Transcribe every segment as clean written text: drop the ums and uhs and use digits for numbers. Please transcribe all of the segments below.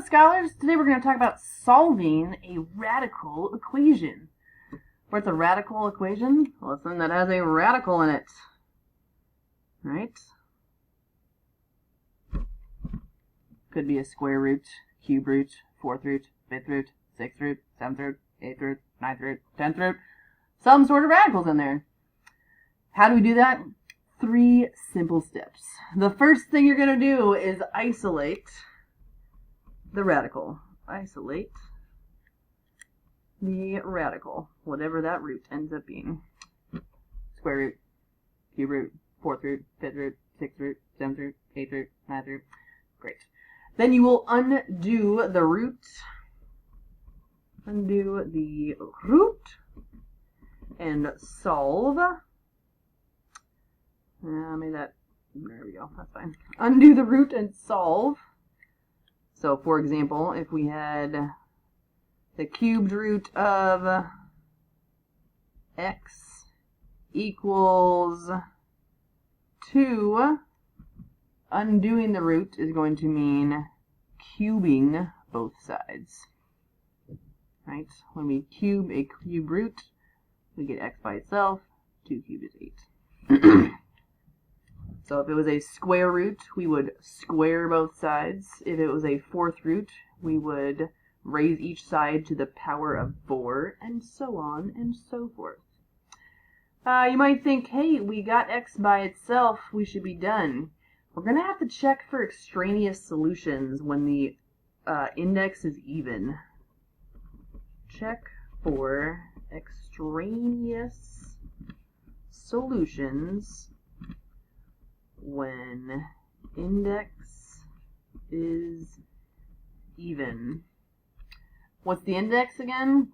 scholars. Today we're going to talk about solving a radical equation. What's a radical equation? Well, it's something that has a radical in it. Right? Could be a square root, cube root, fourth root, fifth root, sixth root, seventh root, eighth root, ninth root, 10th root. Some sort of radicals in there. How do we do that? 3 simple steps. The first thing you're going to do is isolate the radical. Isolate the radical, whatever that root ends up being. Square root, cube root, fourth root, fifth root, sixth root, seventh root, eighth root, ninth root. Great. Then you will undo the root. Undo the root and solve. Maybe that, there we go, that's fine. Undo the root and solve. So, for example, if we had the cubed root of x equals 2, undoing the root is going to mean cubing both sides. Right? When we cube a cube root, we get x by itself. 2 cubed is 8. So if it was a square root, we would square both sides. If it was a fourth root, we would raise each side to the power of 4, and so on and so forth. You might think, hey, we got x by itself, we should be done. We're going to have to check for extraneous solutions when the index is even. Check for extraneous solutions when index is even. What's the index again?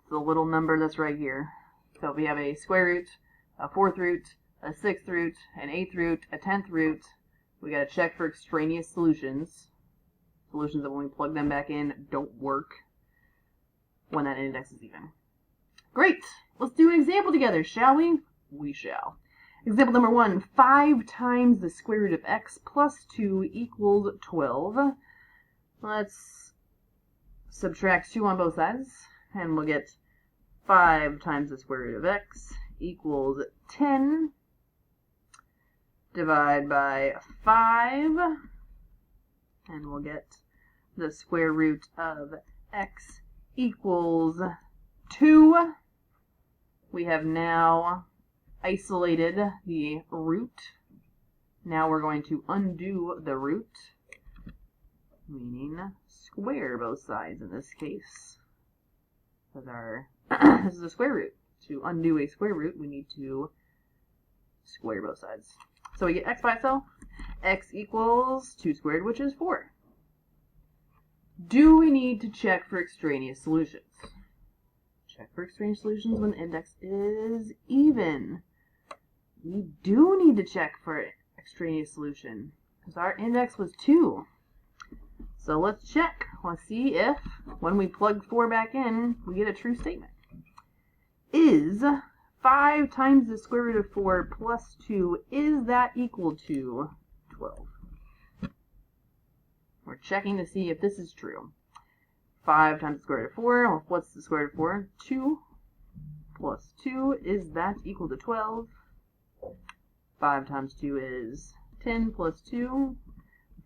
It's the little number that's right here. So if we have a square root, a fourth root, a sixth root, an eighth root, a 10th root, we got to check for extraneous solutions. Solutions that when we plug them back in don't work when that index is even. Great! Let's do an example together, shall we? We shall. Example number 1, 5 times the square root of x plus 2 equals 12. Let's subtract 2 on both sides, and we'll get 5 times the square root of x equals 10. Divide by 5, and we'll get the square root of x equals 2. We have now isolated the root. Now we're going to undo the root, meaning square both sides in this case. Because this is a square root. To undo a square root, we need to square both sides. So we get x by itself. X equals 2 squared, which is 4. Do we need to check for extraneous solutions? Check for extraneous solutions when the index is even. We do need to check for extraneous solution because our index was 2. So let's check. Let's see if when we plug 4 back in, we get a true statement. Is 5 times the square root of 4 plus 2, is that equal to 12? We're checking to see if this is true. 5 times the square root of 4, well, what's the square root of 4? 2 plus 2, is that equal to 12? 5 times 2 is 10 plus 2.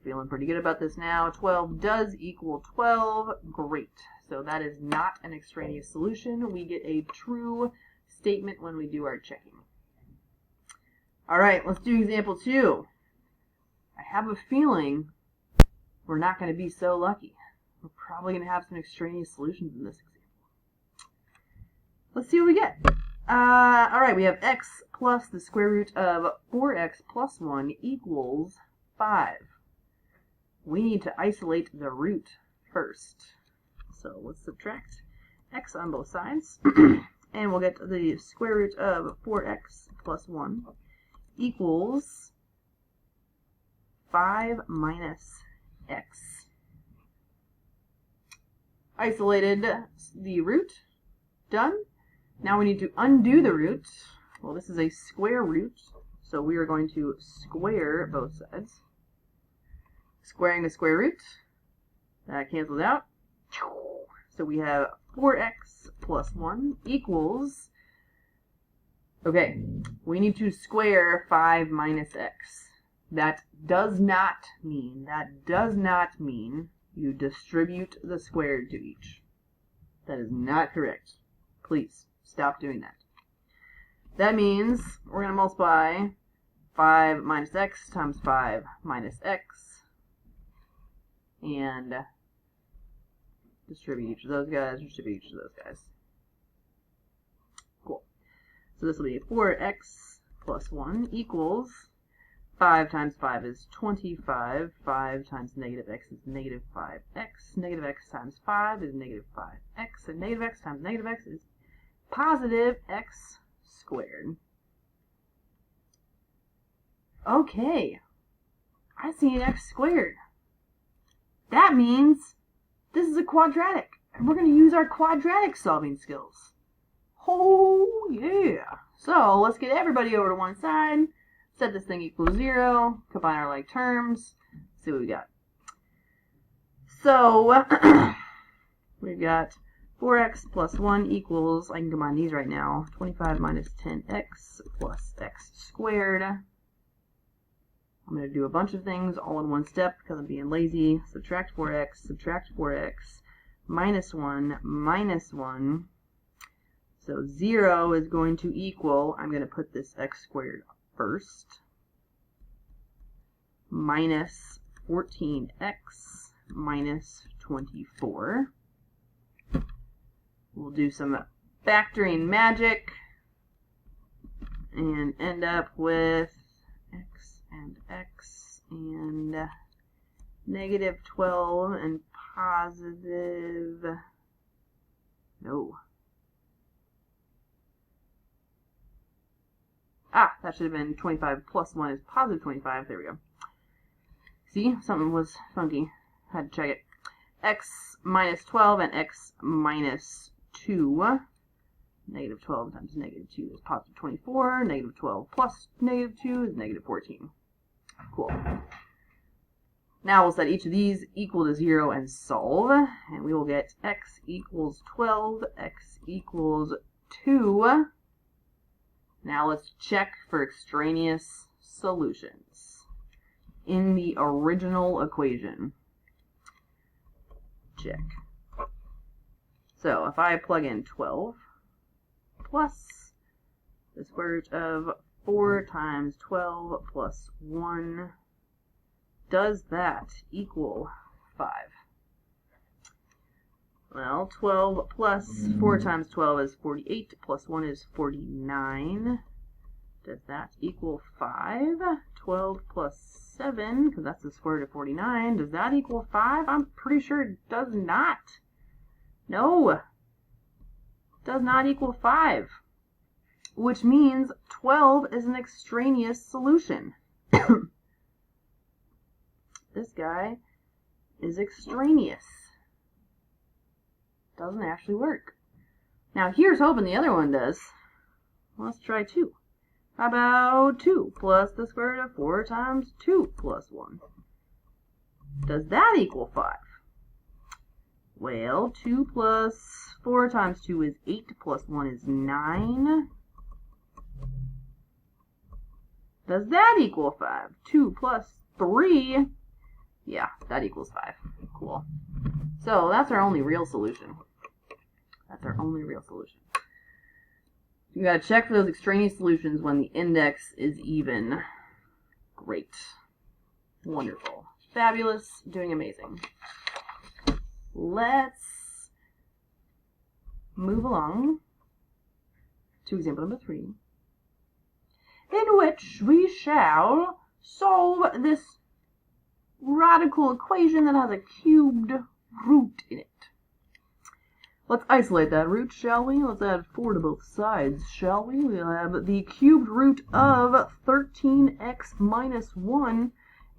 Feeling pretty good about this now. 12 does equal 12. Great. So that is not an extraneous solution. We get a true statement when we do our checking. All right, let's do example 2. I have a feeling we're not going to be so lucky. We're probably going to have some extraneous solutions in this example. Let's see what we get. All right, we have x plus the square root of 4x plus 1 equals 5. We need to isolate the root first. So let's subtract x on both sides. And we'll get the square root of 4x plus 1 equals 5 minus x. Isolated the root. Done. Now we need to undo the root. Well, this is a square root, so we are going to square both sides. Squaring the square root That cancels out. So we have 4x plus 1 equals, okay, we need to square 5 minus x. That does not mean you distribute the squared to each. That is not correct. Please stop doing that. That means we're going to multiply 5 minus x times 5 minus x and distribute each of those guys, distribute each of those guys. Cool. So this will be 4x plus 1 equals 5 times 5 is 25. 5 times negative x is negative 5x. Negative x times 5 is negative 5x. And negative x times negative x is positive x squared. Okay. I see an x squared. That means this is a quadratic. And we're going to use our quadratic solving skills. Oh, yeah. So let's get everybody over to one side. Set this thing equals 0. Combine our like terms. See what we got. So we've got 4x plus 1 equals, I can combine these right now, 25 minus 10x plus x squared. I'm going to do a bunch of things all in one step because I'm being lazy. Subtract 4x, minus 1, minus 1. So 0 is going to equal, I'm going to put this x squared first, minus 14x minus 24. We'll do some factoring magic and end up with x and negative 12 and positive, no. Ah, that should have been 25 plus 1 is positive 25. There we go. See, something was funky. Had to check it. X minus 12 and x minus 2. Negative 12 times negative 2 is positive 24. Negative 12 plus negative 2 is negative 14. Cool. Now we'll set each of these equal to 0 and solve. And we will get x equals 12, x equals 2. Now let's check for extraneous solutions in the original equation. Check. So if I plug in 12 plus the square root of 4 times 12 plus 1, does that equal 5? Well, 12 plus 4 times 12 is 48, plus 1 is 49. Does that equal 5? 12 plus 7, because that's the square root of 49. Does that equal 5? I'm pretty sure it does not. No. Does not equal 5. Which means 12 is an extraneous solution. This guy is extraneous. Doesn't actually work. Now here's hoping the other one does. Let's try 2. How about 2 plus the square root of 4 times 2 plus 1? Does that equal 5? Well, 2 plus 4 times 2 is 8 plus 1 is 9. Does that equal 5? 2 plus 3, yeah, that equals 5. Cool. So that's our only real solution. That's our only real solution. You gotta check for those extraneous solutions when the index is even. Great. Wonderful. Fabulous. Doing amazing. Let's move along to example number 3, in which we shall solve this radical equation that has a cubed root in it. Let's isolate that root, shall we? Let's add 4 to both sides, shall we? We'll have the cubed root of 13x minus 1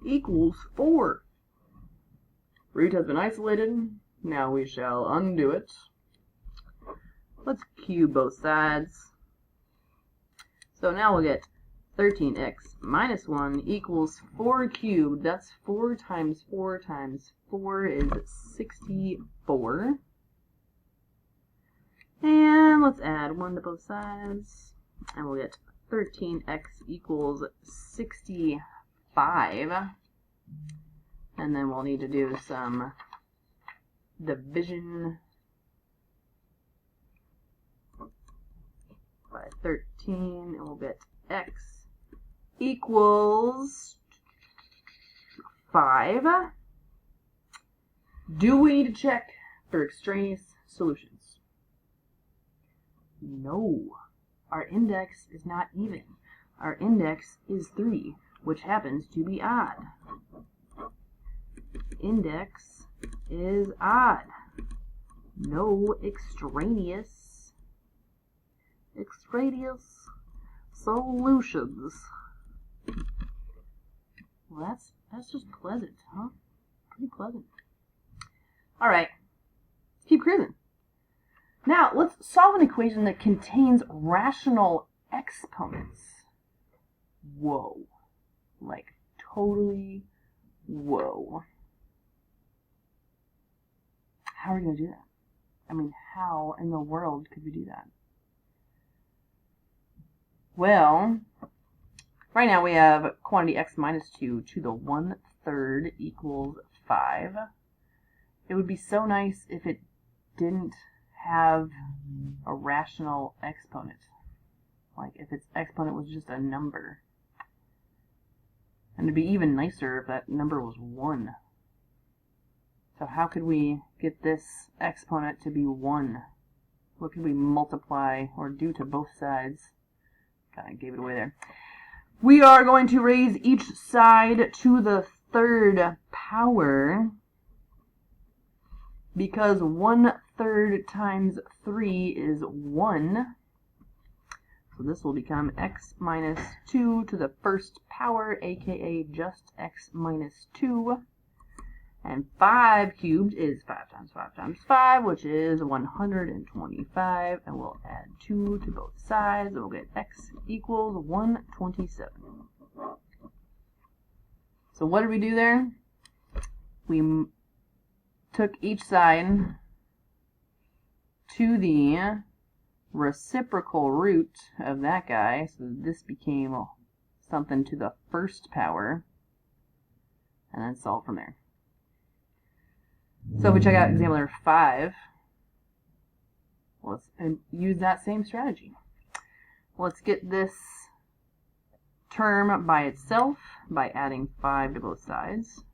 equals 4. Root has been isolated. Now we shall undo it. Let's cube both sides. So now we'll get 13x minus 1 equals 4 cubed. That's 4 times 4 times 4 is 64. And let's add 1 to both sides. And we'll get 13x equals 65. And then we'll need to do some division by 13. And we'll get x equals 5. Do we need to check for extraneous solutions? No. Our index is not even. Our index is 3, which happens to be odd. Index is odd. No extraneous solutions. Well, that's just pleasant, huh? Pretty pleasant. All right, let's keep cruising. Now, let's solve an equation that contains rational exponents. Whoa. Like, totally whoa. How are we going to do that? I mean, how in the world could we do that? Well, right now we have quantity x minus 2 to the 1/3 equals 5. It would be so nice if it didn't have a rational exponent. Like if its exponent was just a number. And it'd be even nicer if that number was 1. So how could we get this exponent to be 1? What could we multiply or do to both sides? Kind of gave it away there. We are going to raise each side to the 3rd power, because 1/3 times 3 is 1. So this will become x minus 2 to the 1st power, aka just x minus 2. And 5 cubed is 5 times 5 times 5, which is 125. And we'll add 2 to both sides. And we'll get x equals 127. So what did we do there? We took each side to the reciprocal root of that guy. So this became something to the 1st power. And then solve from there. So if we check out example number 5, let's use that same strategy. Let's get this term by itself by adding 5 to both sides.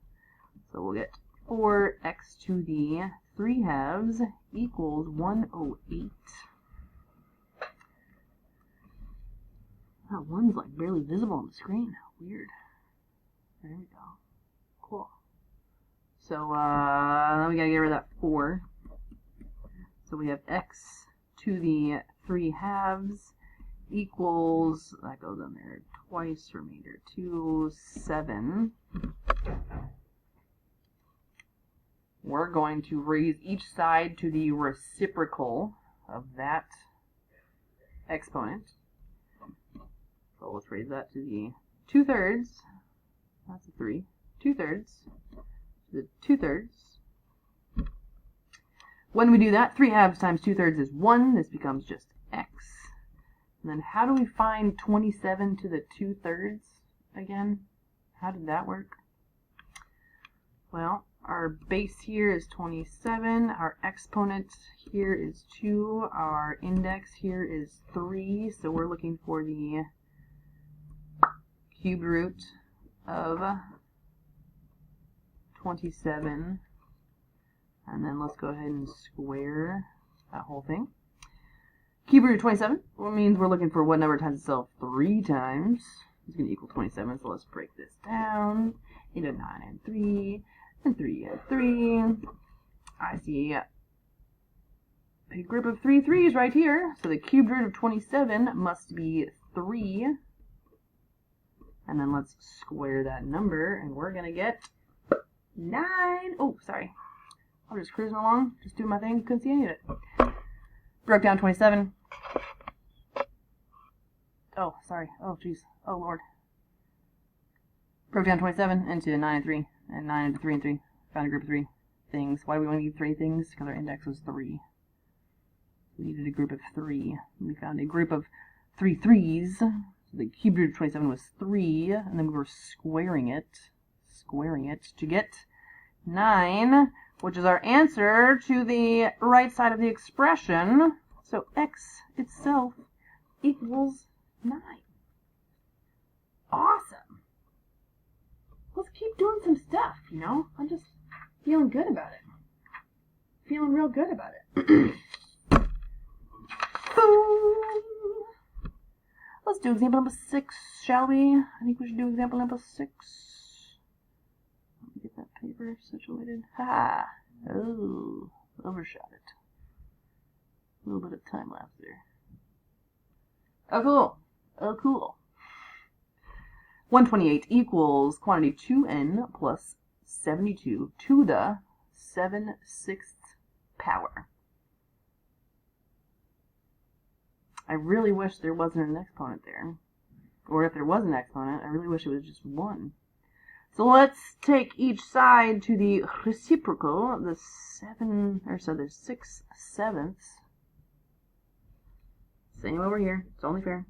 So we'll get 4x to the 3/2 equals 108. That 1's like barely visible on the screen. Weird. There we go. Cool. So then we gotta get rid of that 4. So we have x to the 3/2 equals, that goes in there twice, remainder 2, 7. We're going to raise each side to the reciprocal of that exponent. So let's raise that to the 2/3. That's a 3. 2/3. The 2/3. When we do that, 3/2 times 2/3 is 1. This becomes just x. And then how do we find 27 to the 2/3 again? How did that work? Well, our base here is 27. Our exponent here is 2. Our index here is 3. So we're looking for the cube root of 27, and then let's go ahead and square that whole thing. Cube root of 27 means we're looking for what number times itself 3 times. It's going to equal 27, so let's break this down into 9 and 3, and 3 and 3. I see a group of 3 3's right here, so the cube root of 27 must be 3. And then let's square that number, and we're going to get 9. Oh, sorry. I'm just cruising along, just doing my thing. Couldn't see any of it. Broke down 27. Oh, sorry. Oh, jeez. Oh, Lord. Broke down 27 into 9 and 3, and 9 into 3 and 3. Found a group of 3. things. Why do we only need 3 things? Because our index was 3. We needed a group of 3. We found a group of 3 3s. So the cube root of 27 was 3, and then we were squaring it to get 9, which is our answer to the right side of the expression. So x itself equals 9. Awesome. Let's keep doing some stuff, you know? I'm just feeling good about it. Feeling real good about it. Let's do example number 6, shall we? I think we should do example number 6. Let me get that paper situated. Ha! Oh, overshot it. A little bit of time lapse there. Oh, cool. Oh, cool. 128 equals quantity 2n plus 72 to the 7/6 power. I really wish there wasn't an exponent there. Or if there was an exponent, I really wish it was just 1. So let's take each side to the reciprocal, the 6/7. Same over here, it's only fair.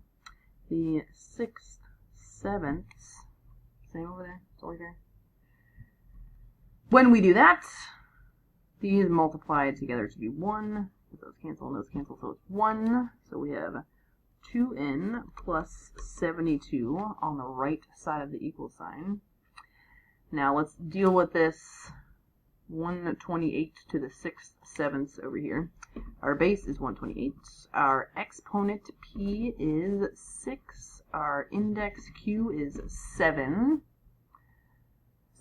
The 6/7, same over there, it's only fair. When we do that, these multiply together to be 1. Those cancel and those cancel, so it's 1. So we have 2n plus 72 on the right side of the equal sign. Now let's deal with this 128 to the 6/7 over here. Our base is 128. Our exponent p is 6. Our index q is 7.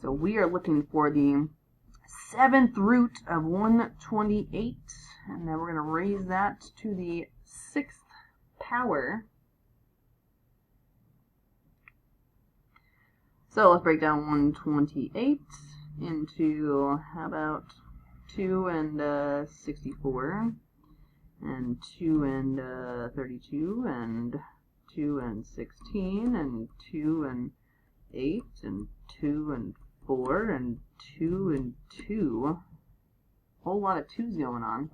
So we are looking for the 7th root of 128. And then we're going to raise that to the 6th power. So let's break down 128 into, how about 2 and 64, and 2 and 32, and 2 and 16, and 2 and 8, and 2 and 4, and 2 and 2. Whole lot of 2's going on.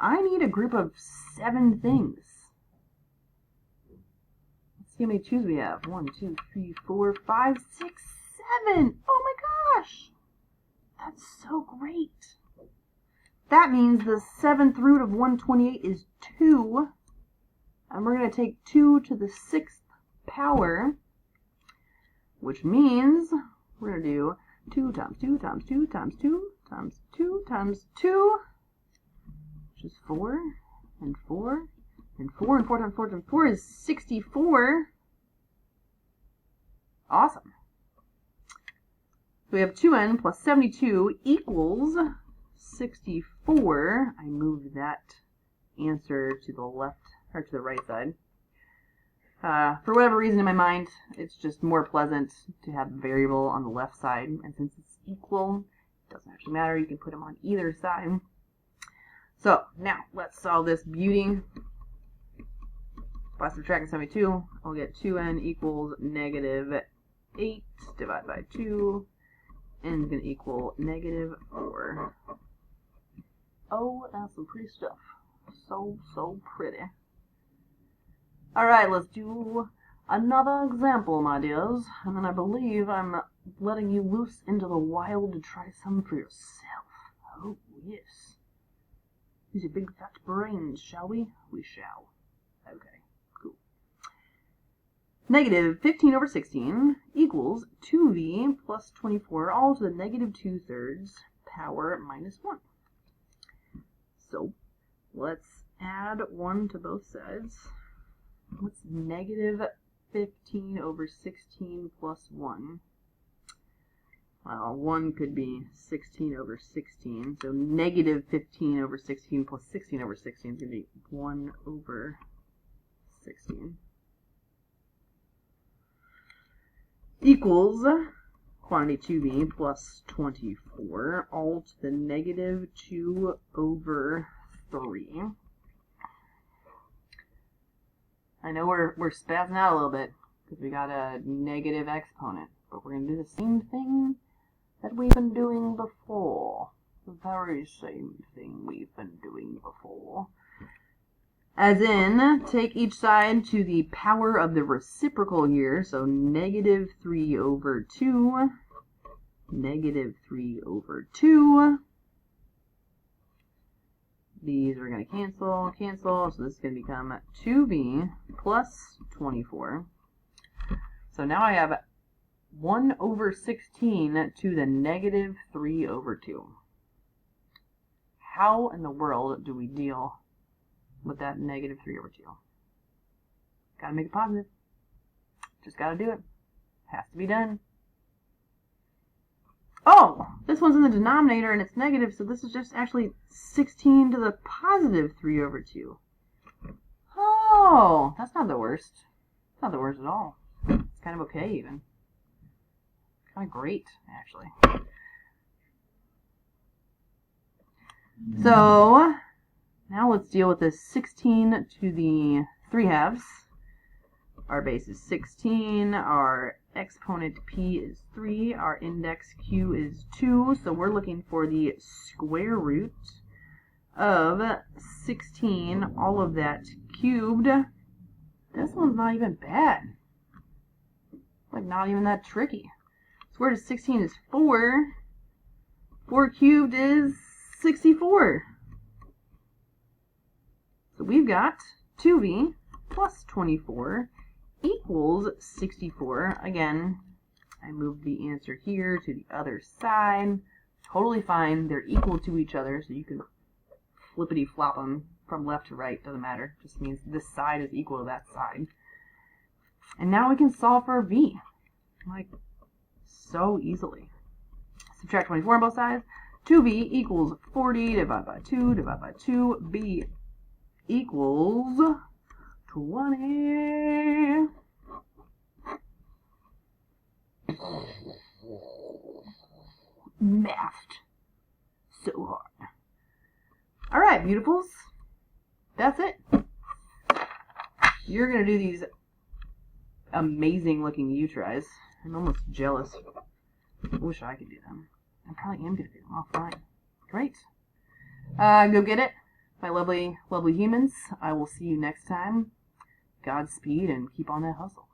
I need a group of 7 things. Let's see how many 2's we have. 1, 2, 3, 4, 5, 6, 7. Oh my gosh! That's so great. That means the 7th root of 128 is 2. And we're going to take 2 to the 6th power, which means we're going to do 2 times 2 times 2 times 2 times 2 times 2, which is 4, and 4, and 4, and 4 times 4 times 4 is 64. Awesome. So we have 2n plus 72 equals 64. I moved that answer to the left, or to the right side. For whatever reason in my mind, it's just more pleasant to have the variable on the left side, and since it's equal, it doesn't actually matter, you can put them on either side. So, now, let's solve this beauty. By subtracting 72, I'll get 2n equals negative 8 divided by 2, n is going to equal negative 4. Oh, that's some pretty stuff. So pretty. Alright, let's do another example, my dears, and then I believe I'm letting you loose into the wild to try some for yourself. Oh, yes. Use your big fat brains, shall we? We shall. Okay, cool. Negative 15 over 16 equals 2v plus 24, all to the negative 2/3 power minus 1. So, let's add 1 to both sides. What's negative 15 over 16 plus 1? Well, 1 could be 16 over 16. So negative 15 over 16 plus 16 over 16 is going to be 1 over 16. Equals quantity 2v plus 24, all to the negative 2 over 3. I know we're spazzing out a little bit because we got a negative exponent, but we're going to do the same thing that we've been doing before. The very same thing we've been doing before. As in, take each side to the power of the reciprocal here, so negative 3 over 2, negative 3 over 2. These are going to cancel, so this is going to become 2b plus 24. So now I have 1 over 16 to the negative 3 over 2. How in the world do we deal with that negative 3 over 2? Gotta make it positive. Just gotta do it. Has to be done. Oh, this one's in the denominator and it's negative, so this is just actually 16 to the positive 3 over 2. Oh, that's not the worst. It's not the worst at all. It's kind of okay, even. Kind of great, actually. So, now let's deal with this 16 to the 3 halves. Our base is 16, our exponent p is 3, our index q is 2, so we're looking for the square root of 16, all of that cubed. This one's not even bad. Like, not even that tricky. Square root of 16 is 4. 4 cubed is 64. So we've got 2b plus 24 equals 64. Again, I moved the answer here to the other side. Totally fine. They're equal to each other, so you can flippity flop them from left to right. Doesn't matter. Just means this side is equal to that side. And now we can solve for v. Like, so easily. Subtract 24 on both sides. 2b equals 40 divided by 2 divided by 2. b equals 20. Mathed. So hard. Alright, beautifuls. That's it. You're going to do these amazing looking U-tries. I'm almost jealous. I wish I could do them. I probably am going to do them. Oh, fine. Great. Go get it, my lovely, lovely humans. I will see you next time. Godspeed and keep on that hustle.